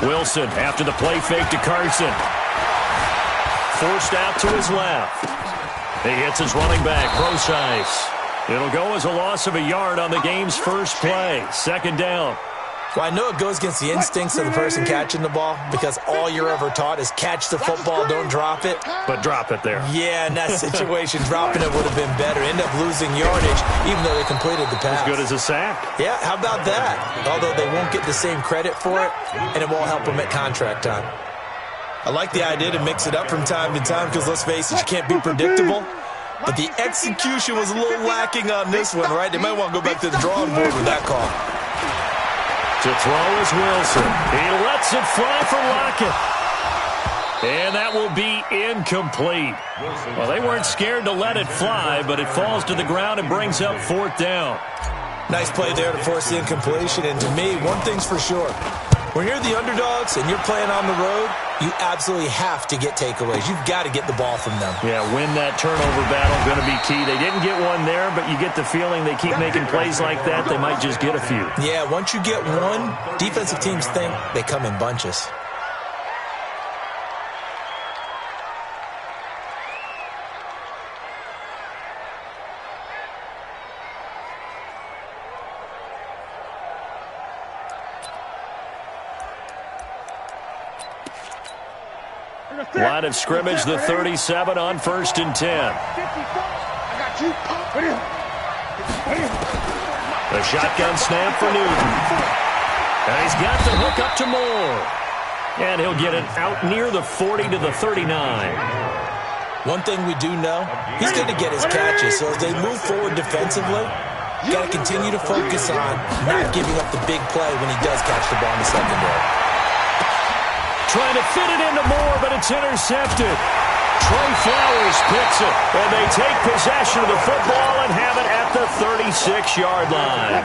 Wilson after the play fake to Carson. Forced out to his left. He hits his running back, Procise. It'll go as a loss of a yard on the game's first play. Second down. Well, I know it goes against the instincts of the person catching the ball because all you're ever taught is catch the football, don't drop it. But drop it there. Yeah, in that situation, dropping it would have been better. End up losing yardage, even though they completed the pass. As good as a sack. Yeah, how about that? Although they won't get the same credit for it, and it won't help them at contract time. I like the idea to mix it up from time to time because, let's face it, you can't be predictable. But the execution was a little lacking on this one, right? They might want to go back to the drawing board with that call. To throw is Wilson. He lets it fly for Lockett. And that will be incomplete. Well, they weren't scared to let it fly, but it falls to the ground and brings up fourth down. Nice play there to force the incompletion. And to me, one thing's for sure. When you're the underdogs and you're playing on the road, you absolutely have to get takeaways. You've got to get the ball from them. Yeah, win that turnover battle, going to be key. They didn't get one there, but you get the feeling they keep making plays like that, they might just get a few. Yeah, once you get one, defensive teams think they come in bunches. Line of scrimmage, the 37 on 1st and 10. The shotgun snap for Newton. And he's got the hook up to Moore. And he'll get it out near the 40 to the 39. One thing we do know, he's going to get his catches. So as they move forward defensively, you got to continue to focus on not giving up the big play when he does catch the ball in the secondary. Trying to fit it into Moore, but it's intercepted. Trey Flowers picks it, and they take possession of the football and have it at the 36-yard line.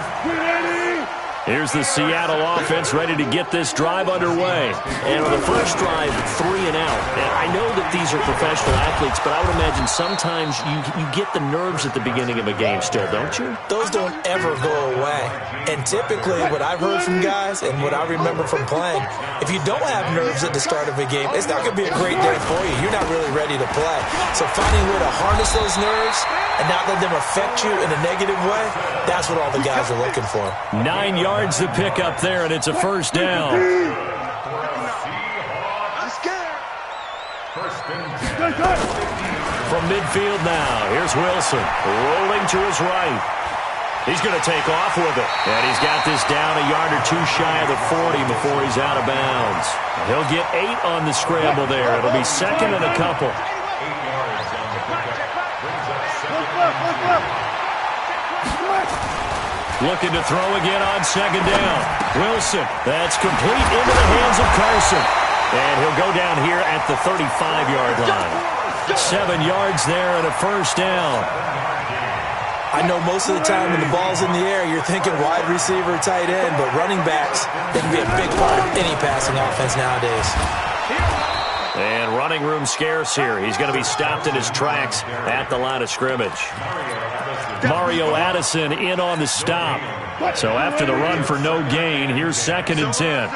Here's the Seattle offense ready to get this drive underway. And on the first drive, 3 and out. And I know that these are professional athletes, but I would imagine sometimes you get the nerves at the beginning of a game still, don't you? Those don't ever go away. And typically what I've heard from guys and what I remember from playing, if you don't have nerves at the start of a game, it's not going to be a great day for you. You're not really ready to play. So finding a way to harness those nerves and not let them affect you in a negative way, that's what all the guys are looking for. 9 yards the pick up there, and it's a first down. From midfield now, here's Wilson, rolling to his right. He's going to take off with it, and he's got this down a yard or two shy of the 40 before he's out of bounds. He'll get 8 on the scramble there. It'll be second and a couple. Looking to throw again on second down. Wilson, that's complete into the hands of Carson. And he'll go down here at the 35-yard line. 7 yards there and a first down. I know most of the time when the ball's in the air, you're thinking wide receiver, tight end, but running backs, they can be a big part of any passing offense nowadays. And running room scarce here. He's going to be stopped in his tracks at the line of scrimmage. Mario Addison in on the stop. So after the run for no gain, here's second and 10.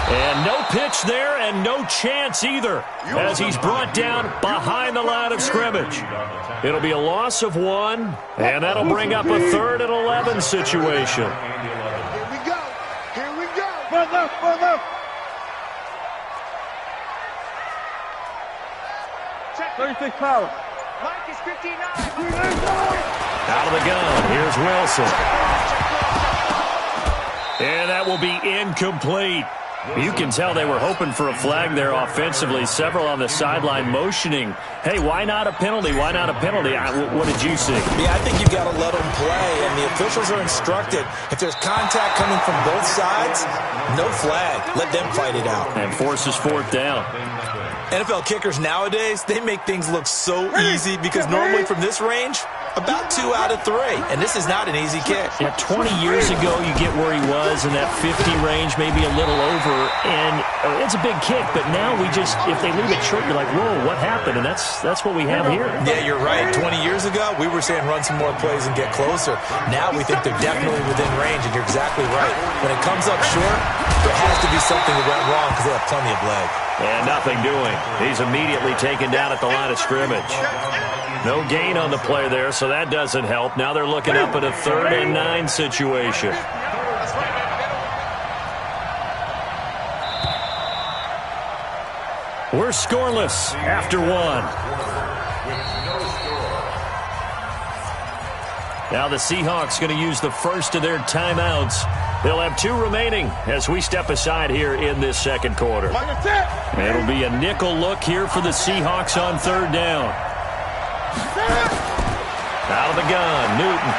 And no pitch there and no chance either as he's brought down behind the line of scrimmage. It'll be a loss of 1, and that'll bring up a 3rd and 11 situation. Here we go. Here we go. Front left, front left. 36 power. Mike is 59. Out of the gun. Here's Wilson. And that will be incomplete. You can tell they were hoping for a flag there offensively. Several on the sideline motioning, hey, why not a penalty? Why not a penalty? What did you see? Yeah, I think you've got to let them play, and the officials are instructed. If there's contact coming from both sides, no flag. Let them fight it out. And forces fourth down. NFL kickers nowadays, they make things look so easy because normally from this range, About 2 out of 3, and this is not an easy kick. Yeah, 20 years ago, you get where he was in that 50 range, maybe a little over, and it's a big kick, but now we just, if they leave it short, you're like, whoa, what happened? And that's what we have here. Yeah, you're right. 20 years ago, we were saying run some more plays and get closer. Now we think they're definitely within range, and you're exactly right. When it comes up short, there has to be something that went wrong because they have plenty of leg. And nothing doing. He's immediately taken down at the line of scrimmage. No gain on the play there, so that doesn't help. Now they're looking up at a 3rd and 9 situation. We're scoreless after 1. Now the Seahawks going to use the first of their timeouts. They'll have 2 remaining as we step aside here in this second quarter. It'll be a nickel look here for the Seahawks on 3rd down. Out of the gun, Newton.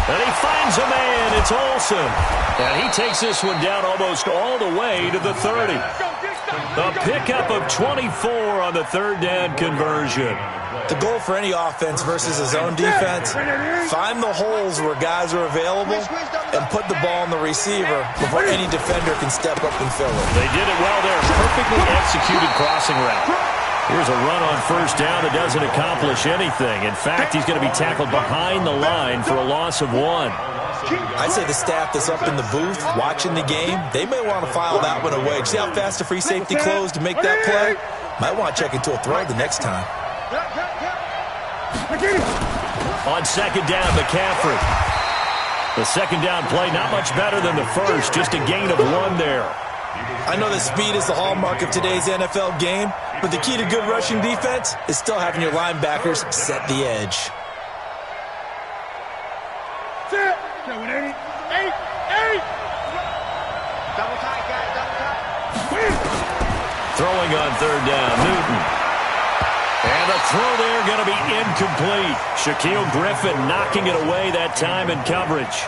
And he finds a man. It's Olsen. And he takes this one down almost all the way to the 30. A pickup of 24 on the 3rd down conversion. The goal for any offense versus his own defense, find the holes where guys are available and put the ball in the receiver before any defender can step up and fill it. They did it well there. Perfectly executed crossing route. Here's a run on 1st down that doesn't accomplish anything. In fact, he's going to be tackled behind the line for a loss of 1. I'd say the staff that's up in the booth watching the game, they may want to file that one away. See how fast the free safety closed to make that play? Might want to check into a throw the next time. On 2nd down, McCaffrey. The 2nd down play, not much better than the first, just a gain of 1 there. I know that speed is the hallmark of today's NFL game, but the key to good rushing defense is still having your linebackers set the edge. Throwing on 3rd down, Newton. And the throw there going to be incomplete. Shaquille Griffin knocking it away that time in coverage.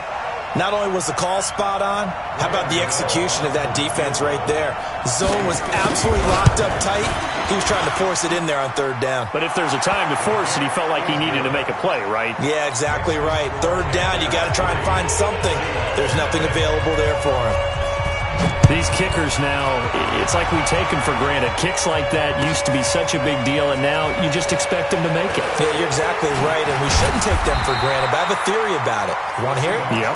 Not only was the call spot on, how about the execution of that defense right there? Zone was absolutely locked up tight. He was trying to force it in there on 3rd down. But if there's a time to force it, he felt like he needed to make a play, right? Yeah, exactly right. 3rd down, you got to try and find something. There's nothing available there for him. These kickers now, it's like we take them for granted. Kicks like that used to be such a big deal, and now you just expect them to make it. Yeah, you're exactly right, and we shouldn't take them for granted. But I have a theory about it. You want to hear it? Yep.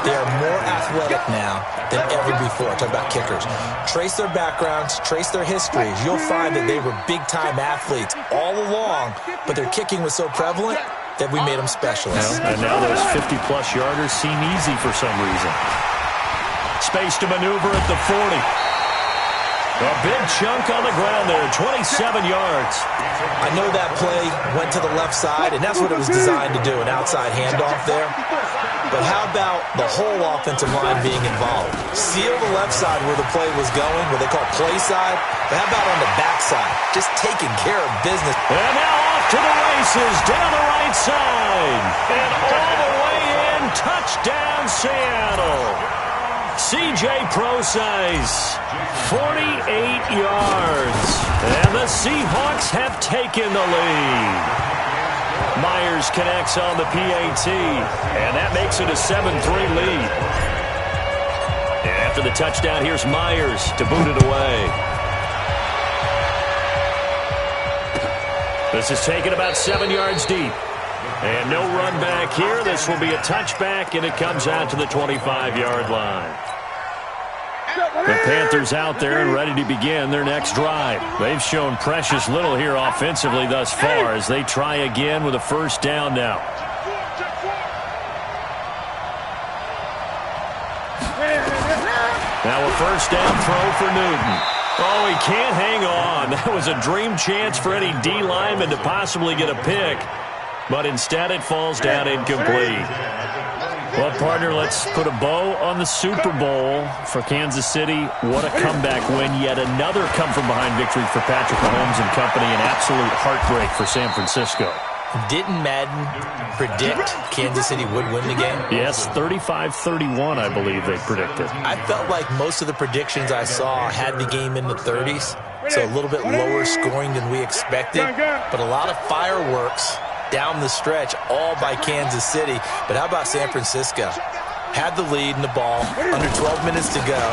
They are more athletic now than ever before. Talk about kickers. Trace their backgrounds, trace their histories. You'll find that they were big-time athletes all along, but their kicking was so prevalent that we made them specialists. And now those 50-plus yarders seem easy for some reason. Space to maneuver at the 40. A big chunk on the ground there, 27 yards. I know that play went to the left side, and that's what it was designed to do, an outside handoff there. But how about the whole offensive line being involved? Seal the left side where the play was going, what they call play side. But how about on the back side? Just taking care of business. And now off to the races, down the right side. And all the way in, touchdown Seattle. C.J. Prosise, 48 yards. And the Seahawks have taken the lead. Myers connects on the PAT, and that makes it a 7-3 lead. And after the touchdown, here's Myers to boot it away. This is taken about 7 yards deep. And no run back here. This will be a touchback, and it comes out to the 25-yard line. The Panthers out there and ready to begin their next drive. They've shown precious little here offensively thus far as they try again with a 1st down now. Now a 1st down throw for Newton. Oh, he can't hang on. That was a dream chance for any D lineman to possibly get a pick. But instead it falls down incomplete. Well, partner, let's put a bow on the Super Bowl for Kansas City. What a comeback win. Yet another come-from-behind victory for Patrick Mahomes and company. An absolute heartbreak for San Francisco. Didn't Madden predict Kansas City would win the game? Yes, 35-31, I believe they predicted. I felt like most of the predictions I saw had the game in the 30s, so a little bit lower scoring than we expected, but a lot of fireworks down the stretch, all by Kansas City. But how about San Francisco? Had the lead in the ball, under 12 minutes to go,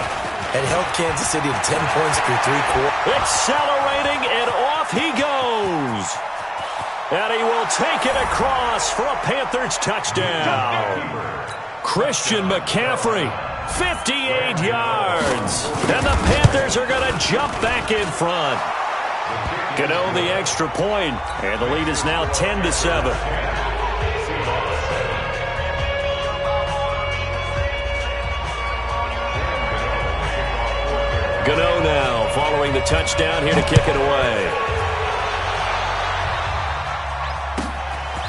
and held Kansas City to 10 points through 3 quarters. Accelerating, and off he goes. And he will take it across for a Panthers touchdown. Christian McCaffrey, 58 yards. And the Panthers are going to jump back in front. Gano the extra point, and the lead is now 10-7. Gano now following the touchdown here to kick it away.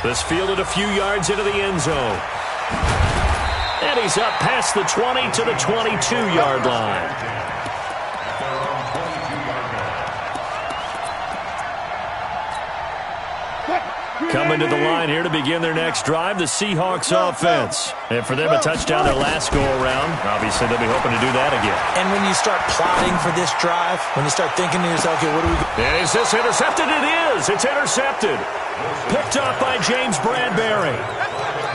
This fielded a few yards into the end zone. And he's up past the 20 to the 22-yard line. Coming to the line here to begin their next drive, the Seahawks offense. And for them, a touchdown their last go-around. Obviously, they'll be hoping to do that again. And when you start plotting for this drive, when you start thinking to yourself, okay, what do we do? And is this intercepted? It is. It's intercepted. Picked up by James Bradbury.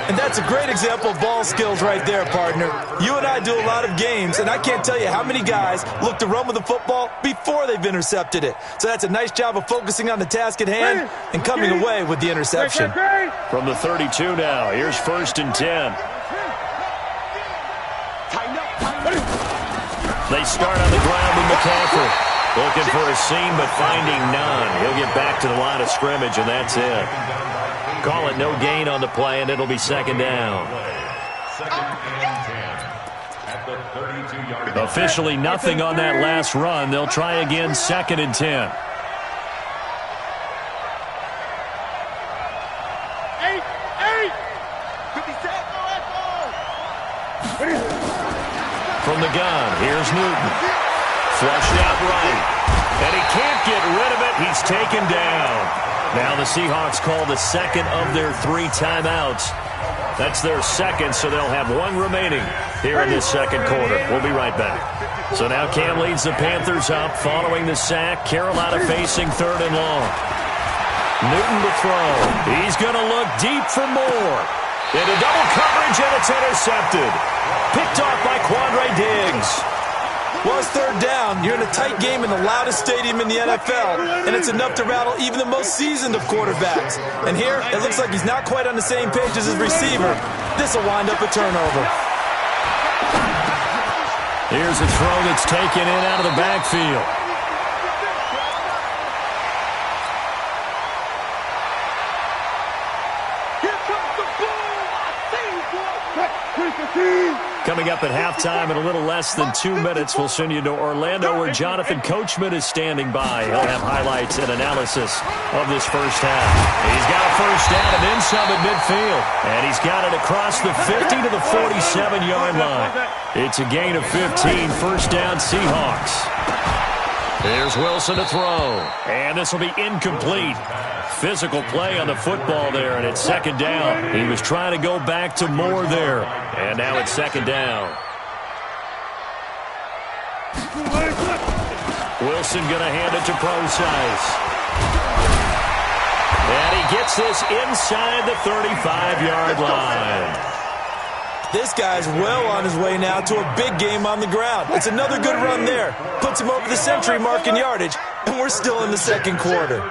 And that's a great example of ball skills right there, partner. You and I do a lot of games, and I can't tell you how many guys look to run with the football before they've intercepted it. So that's a nice job of focusing on the task at hand and coming away with the interception. From the 32 now, here's 1st and 10. They start on the ground with McCaffrey. Looking for a seam, but finding none. He'll get back to the line of scrimmage, and that's it. Call it no gain on the play, and it'll be 2nd down. Officially nothing on that last run. They'll try again, 2nd and 10. From the gun, here's Newton. Flushed out right. And he can't get rid of it. He's taken down. Now the Seahawks call the 2nd of their 3 timeouts. That's their 2nd, so they'll have 1 remaining here in this 2nd quarter. We'll be right back. So now Cam leads the Panthers up following the sack. Carolina facing 3rd and long. Newton to throw. He's going to look deep for more. Into double coverage, and it's intercepted. Picked off by Quandre Diggs. Well, it's 3rd down. You're in a tight game in the loudest stadium in the NFL, and it's enough to rattle even the most seasoned of quarterbacks. And here, it looks like he's not quite on the same page as his receiver. This will wind up a turnover. Here's a throw that's taken in out of the backfield. Coming up at halftime in a little less than 2 minutes, we'll send you to Orlando where Jonathan Coachman is standing by. He'll have highlights and analysis of this first half. He's got a first down and then some at midfield. And he's got it across the 50 to the 47-yard line. It's a gain of 15, first down Seahawks. There's Wilson to throw. And this will be incomplete. Physical play on the football there, and it's 2nd down. He was trying to go back to Moore there, and now it's 2nd down. Wilson going to hand it to Procise. And he gets this inside the 35-yard line. This guy's well on his way now to a big game on the ground. It's another good run there. Puts him over the century mark in yardage, and we're still in the 2nd quarter.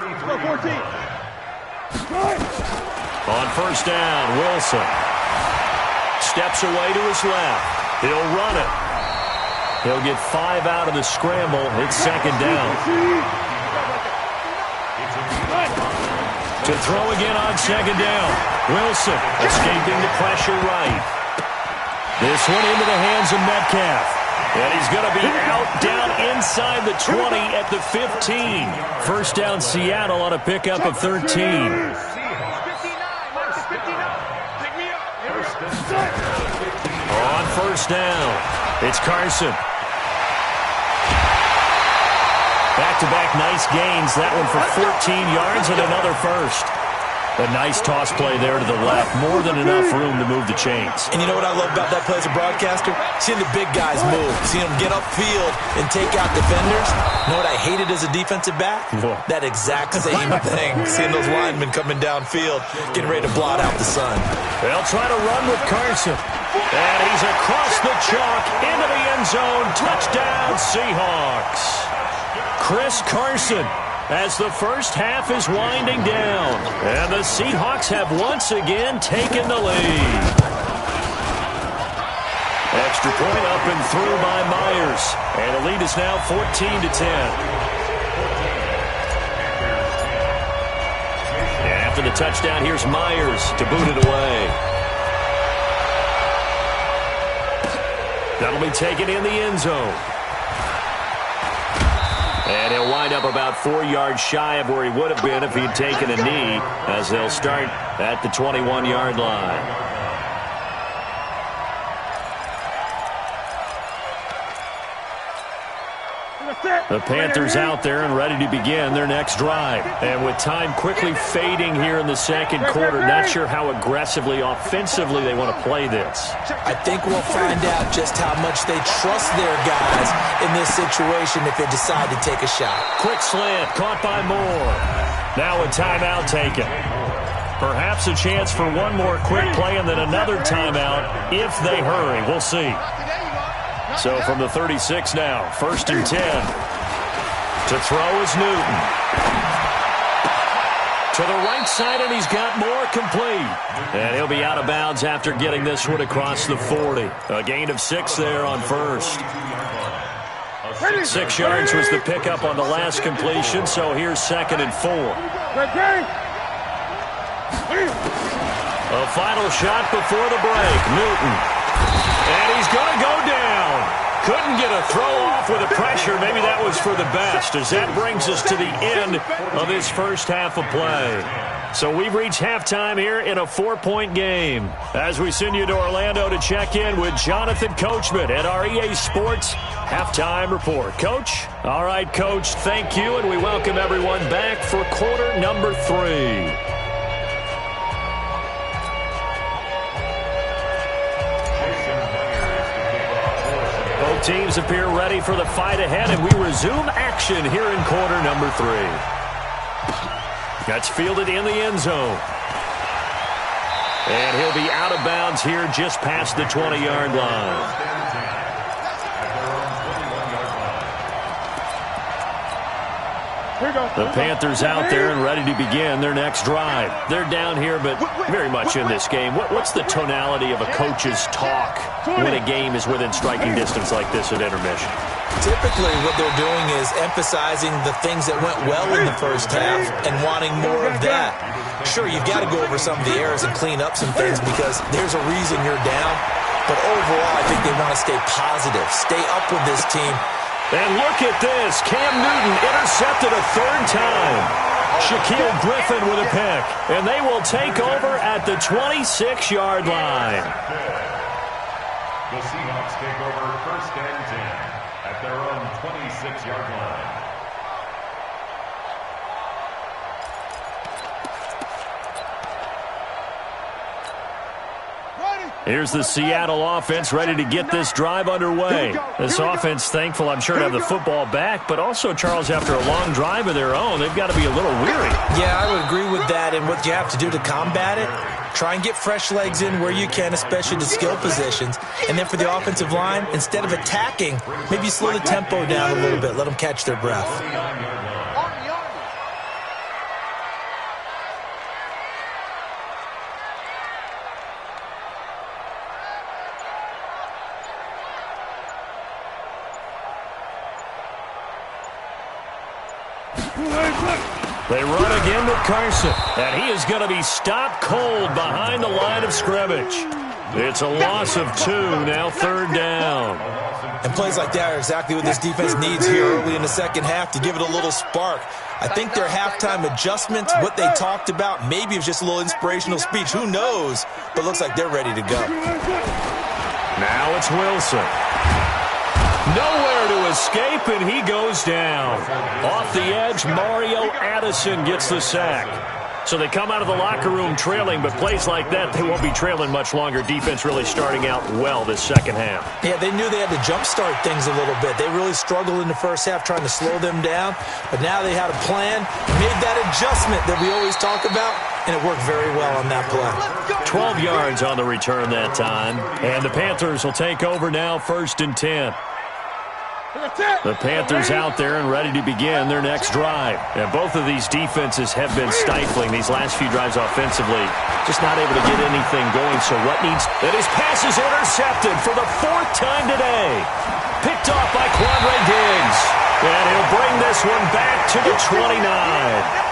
On 1st down, Wilson steps away to his left. He'll run it. He'll get 5 out of the scramble. It's 2nd down. To throw again on 2nd down. Wilson escaping the pressure right. This one into the hands of Metcalf. And he's going to be out down inside the 20 at the 15. First down Seattle on a pickup of 13. On 1st down, it's Carson. Back-to-back nice gains. That one for 14 yards and another first. A nice toss play there to the left. More than enough room to move the chains. And you know what I love about that play as a broadcaster? Seeing the big guys move. Seeing them get upfield and take out defenders. You know what I hated as a defensive back? That exact same thing. Seeing those linemen coming downfield, getting ready to blot out the sun. They'll try to run with Carson. And he's across the chalk into the end zone. Touchdown, Seahawks. Chris Carson, as the first half is winding down. And the Seahawks have once again taken the lead. Extra point up and through by Myers. And the lead is now 14-10. And after the touchdown, here's Myers to boot it away. That'll be taken in the end zone. And he'll wind up about 4 yards shy of where he would have been if he'd taken a knee, as they'll start at the 21-yard line. The Panthers out there and ready to begin their next drive. And with time quickly fading here in the second quarter, not sure how aggressively, offensively they want to play this. I think we'll find out just how much they trust their guys in this situation if they decide to take a shot. Quick slant, caught by Moore. Now a timeout taken. Perhaps a chance for one more quick play and then another timeout if they hurry. We'll see. So from the 36 now, 1st and 10. To throw is Newton. To the right side, and he's got Moore complete. And he'll be out of bounds after getting this one across the 40. A gain of 6 there on first. 6 yards was the pickup on the last completion, so here's 2nd and 4. A final shot before the break. Newton. And he's going to go down. Couldn't get a throw off with the pressure. Maybe that was for the best, as that brings us to the end of this first half of play. So we've reached halftime here in a 4-point game, as we send you to Orlando to check in with Jonathan Coachman at our EA Sports Halftime Report. Coach? All right, Coach, thank you, and we welcome everyone back for quarter number 3. Teams appear ready for the fight ahead, and we resume action here in quarter number 3. That's fielded in the end zone. And he'll be out of bounds here just past the 20-yard line. The Panthers out there and ready to begin their next drive. They're down here, but very much in this game. What's the tonality of a coach's talk when a game is within striking distance like this at intermission? Typically, what they're doing is emphasizing the things that went well in the first half and wanting more of that. Sure, you've got to go over some of the errors and clean up some things because there's a reason you're down. But overall, I think they want to stay positive, stay up with this team. And look at this. Cam Newton intercepted a 3rd time. Shaquille Griffin with a pick. And they will take over at the 26-yard line. The Seahawks take over 1st and 10 at their own 26-yard line. Here's the Seattle offense ready to get this drive underway. This offense thankful, I'm sure, to have the football back, but also, Charles, after a long drive of their own, they've got to be a little weary. Yeah, I would agree with that, and what you have to do to combat it, try and get fresh legs in where you can, especially the skill positions. And then for the offensive line, instead of attacking, maybe slow the tempo down a little bit, let them catch their breath. They run again with Carson, and he is going to be stopped cold behind the line of scrimmage. It's a loss of 2, now 3rd down. And plays like that are exactly what this defense needs here early in the second half to give it a little spark. I think their halftime adjustments, what they talked about, maybe it was just a little inspirational speech. Who knows? But it looks like they're ready to go. Now it's Wilson. Nowhere to escape, and he goes down. Off the edge, Mario Addison gets the sack. So they come out of the locker room trailing, but plays like that, they won't be trailing much longer. Defense really starting out well this second half. Yeah, they knew they had to jumpstart things a little bit. They really struggled in the first half trying to slow them down, but now they had a plan, made that adjustment that we always talk about, and it worked very well on that play. 12 yards on the return that time, and the Panthers will take over now, 1st and 10. The Panthers out there and ready to begin their next drive. And both of these defenses have been stifling these last few drives offensively. Just not able to get anything going. So what needs... And his pass is intercepted for the 4th time today. Picked off by Quandre Diggs. And he'll bring this one back to the 29.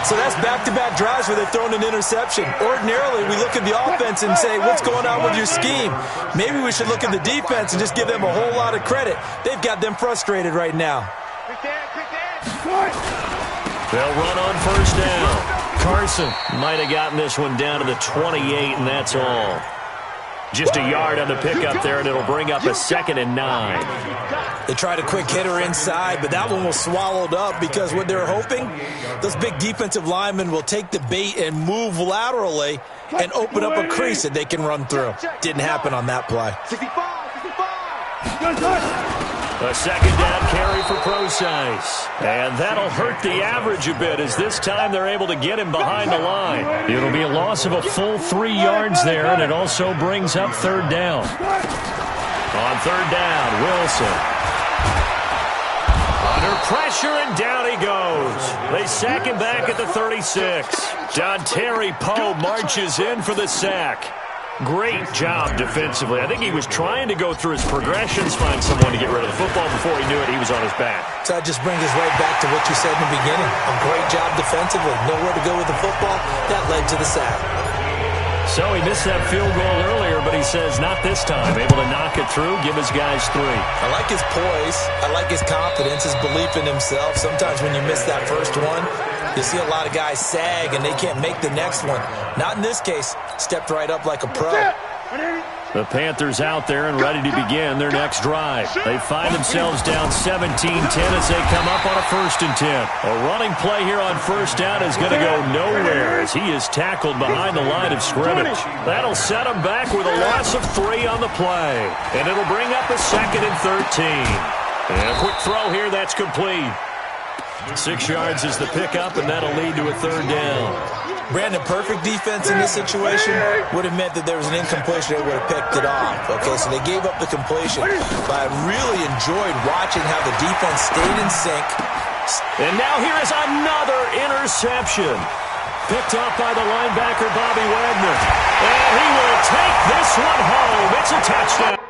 So that's back-to-back drives where they've thrown an interception. Ordinarily, we look at the offense and say, what's going on with your scheme? Maybe we should look at the defense and just give them a whole lot of credit. They've got them frustrated right now. They'll run on 1st down. Carson might have gotten this one down to the 28, and that's all. Just a yard on the pickup there, and it'll bring up a 2nd and 9. They tried a quick hitter inside, but that one was swallowed up because what they're hoping, those big defensive linemen will take the bait and move laterally and open up a crease that they can run through. Didn't happen on that play. 65. A 2nd down carry for Procise. And that'll hurt the average a bit as this time they're able to get him behind the line. It'll be a loss of a full 3 yards there, and it also brings up 3rd down. On 3rd down, Wilson. Under pressure, and down he goes. They sack him back at the 36. Dontari Poe marches in for the sack. Great job defensively. I think he was trying to go through his progressions, find someone to get rid of the football. Before he knew it, he was on his back. So that just brings us right back to what you said in the beginning. A great job defensively. Nowhere to go with the football. That led to the sack. So he missed that field goal earlier, but he says not this time. Able to knock it through, give his guys 3. I like his poise. I like his confidence, his belief in himself. Sometimes when you miss that first one, you see a lot of guys sag and they can't make the next one. Not in this case. Stepped right up like a pro. The Panthers out there and ready to begin their next drive. They find themselves down 17-10 as they come up on a 1st and 10. A running play here on 1st down is going to go nowhere as he is tackled behind the line of scrimmage. That'll set him back with a loss of 3 on the play. And it'll bring up a 2nd and 13. And a quick throw here, that's complete. 6 yards is the pickup, and that'll lead to a 3rd down. Brandon, perfect defense in this situation would have meant that there was an incompletion. They would have picked it off. Okay, so they gave up the completion. But I really enjoyed watching how the defense stayed in sync. And now here is another interception. Picked up by the linebacker, Bobby Wagner. And he will take this one home. It's a touchdown.